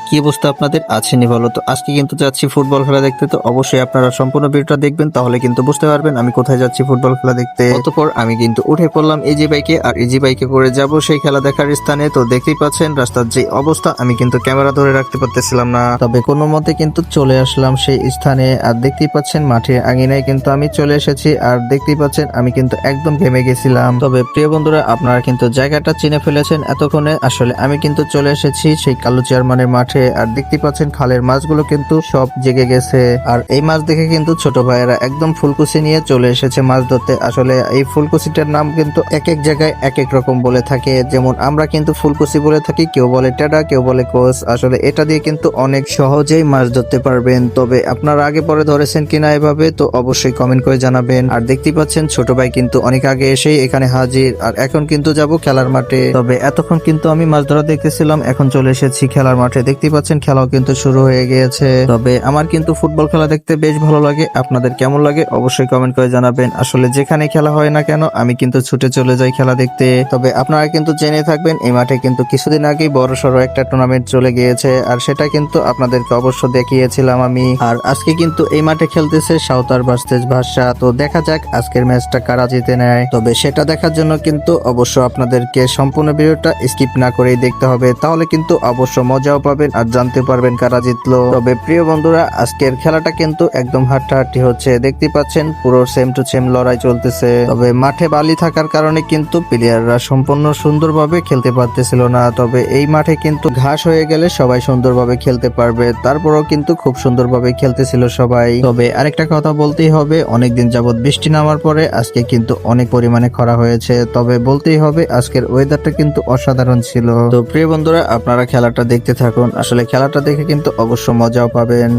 কি অবস্থা আপনাদের আছেনি ভালো? তো আজকে কিন্তু যাচ্ছি ফুটবল খেলা দেখতে, তো অবশ্যই আপনারা সম্পূর্ণ ভিডিওটা দেখবেন, তাহলে কিন্তু বুঝতে পারবেন আমি কোথায় যাচ্ছি ফুটবল খেলা দেখতে। অতঃপর আমি কিন্তু উঠে পড়লাম ইজি বাইকে, আর ইজি বাইকে করে যাব সেই খেলা দেখার স্থানে। তো দেখতেই পাচ্ছেন রাস্তার যে অবস্থা, আমি কিন্তু ক্যামেরা ধরে রাখতে পারতেছিলাম না, তবে কোনো মতে কিন্তু চলে আসলাম সেই স্থানে। আর দেখতেই পাচ্ছেন মাঠের আঙিনায় কিন্তু আমি চলে এসেছি, আর দেখতেই পাচ্ছেন আমি কিন্তু একদম ঘেমে গেছিলাম। তবে প্রিয় বন্ধুরা, আপনারা কিন্তু জায়গাটা চিনে ফেলেছেন এতক্ষণে। আসলে আমি কিন্তু চলে এসেছি সেই কালু চেয়ারম্যানের মাঠে, আর দেখতে পাচ্ছেন খালের মাছগুলো কিন্তু সব জেগে গেছে। আর এই মাছ দেখে কিন্তু ছোট ভাইয়েরা একদম ফুলকুচি নিয়ে চলে এসেছে মাছ ধরতে। আসলে এই ফুলকুচিটার নাম কিন্তু এক এক জায়গায় এক এক রকম বলে থাকে, যেমন আমরা কিন্তু ফুলকুচি বলে থাকি, কেউ বলে টেডা, কেউ বলে কোস। আসলে এটা দিয়ে কিন্তু অনেক সহজেই মাছ ধরতে পারবেন। তবে আপনারা আগে পরে ধরেছেন কিনা এভাবে, তো অবশ্যই কমেন্ট করে জানাবেন। আর দেখতেই পাচ্ছেন ছোট ভাই কিন্তু অনেক আগে এসেই এখানে হাজির, আর এখন কিন্তু যাব খেলার মাঠে। তবে এতক্ষণ কিন্তু আমি মাছ ধরা দেখতেছিলাম, এখন চলে এসেছি খেলার মাঠে। দেখতেই পাচ্ছেন খেলাও কিন্তু শুরু হয়ে গিয়েছে। তবে আমার কিন্তু ফুটবল খেলা দেখতে বেশ ভালো লাগে। আপনাদের কেমন লাগে অবশ্যই কমেন্ট করে জানাবেন। আসলে যেখানে খেলা হয় না কেন আমি কিন্তু ছুটে চলে যাই খেলা দেখতে। তবে আপনারা কিন্তু জেনে থাকবেন এই মাঠে কিন্তু কিছুদিন আগেই বড় সড়ো একটা টুর্নামেন্ট চলে গিয়েছে, আর সেটা কিন্তু আপনাদেরকে অবশ্য দেখিয়েছিলাম আমি। আর আজকে কিন্তু এই মাঠে খেলতেছে সাঁওতাল ভার্সেস ভাষা। তো দেখা যাক আজকের ম্যাচটা কারা জিতে নেয়। তবে সেটা দেখার জন্য কিন্তু অবশ্য আপনাদেরকে সম্পূর্ণ ভিডিওটা স্কিপ না করেই দেখতে হবে, তাহলে কিন্তু অবশ্য মজাও পাবেন আর জানতে পারবেন কারা জিতলো। তবে প্রিয় বন্ধুরা, আজকের খেলাটা কিন্তু একদম হাড্ডাহাড্ডি হচ্ছে। দেখতে পাচ্ছেন পুরো সেম টু সেম লড়াই চলতেছে। তবে মাঠে বালি থাকার কারণে কিন্তু প্লেয়াররা সম্পূর্ণ সুন্দরভাবে খেলতে পারতেছিল না। তবে এই মাঠে কিন্তু ঘাস হয়ে গেলে সবাই সুন্দরভাবে খেলতে পারবে, তারপরেও কিন্তু খুব সুন্দরভাবে খেলতেছিল সবাই। তবে আরেকটা কথা বলতেই হবে, অনেকদিন যাবত বৃষ্টি নামার পরে আজকে কিন্তু অনেক পরিমাণে খরা হয়েছে। তবে বলতেই হবে আজকের ওয়েদারটা কিন্তু অসাধারণ ছিল। তো প্রিয় বন্ধুরা, আপনারা খেলাটা দেখতে থাকুন। আসলে খেলাটা দেখে কিন্তু অবশ্য মজাও পাবেন।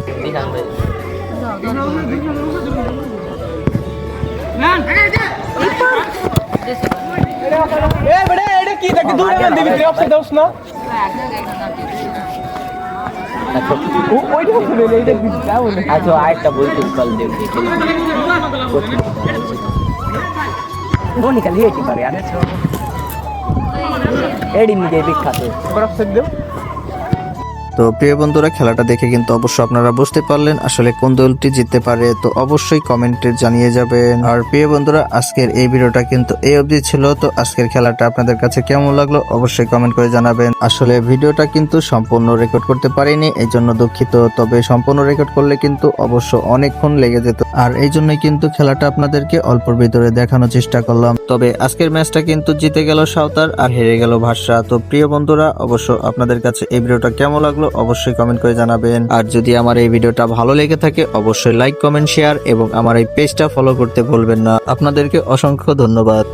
আচ্ছা আরেকটা বলতে কল দেব রোনিকা লিয়ে কি পারে আরে এডি নিয়ে বিখ্যাত দেব। তো প্রিয় বন্ধুরা, খেলাটা দেখে কিন্তু অবশ্য আপনারা বুঝতে পারলেন আসলে কোন দলটি জিততে পারে। তো অবশ্যই কমেন্টে জানিয়ে যাবেন। আর প্রিয় বন্ধুরা, আজকের এই ভিডিওটা কিন্তু এই অবধি ছিল। তো আজকের খেলাটা আপনাদের কাছে কেমন লাগলো অবশ্যই কমেন্ট করে জানাবেন। আসলে ভিডিওটা কিন্তু সম্পূর্ণ রেকর্ড করতে পারিনি, এই জন্য দুঃখিত। তবে সম্পূর্ণ রেকর্ড করলে কিন্তু অবশ্য অনেকক্ষণ লেগে যেত, আর এই জন্যই কিন্তু খেলাটা আপনাদেরকে অল্পর ভিতরে দেখানোর চেষ্টা করলাম। তবে আজকের ম্যাচটা কিন্তু জিতে গেল সাঁওতাল আর হেরে গেল ভাষা। তো প্রিয় বন্ধুরা, অবশ্য আপনাদের কাছে এই ভিডিওটা কেমন লাগলো অবশ্যই কমেন্ট করে জানাবেন। আর যদি আমার এই ভিডিওটা ভালো লেগে থাকে অবশ্যই লাইক, কমেন্ট, শেয়ার এবং আমার এই পেজটা ফলো করতে ভুলবেন না। আপনাদেরকে অসংখ্য ধন্যবাদ।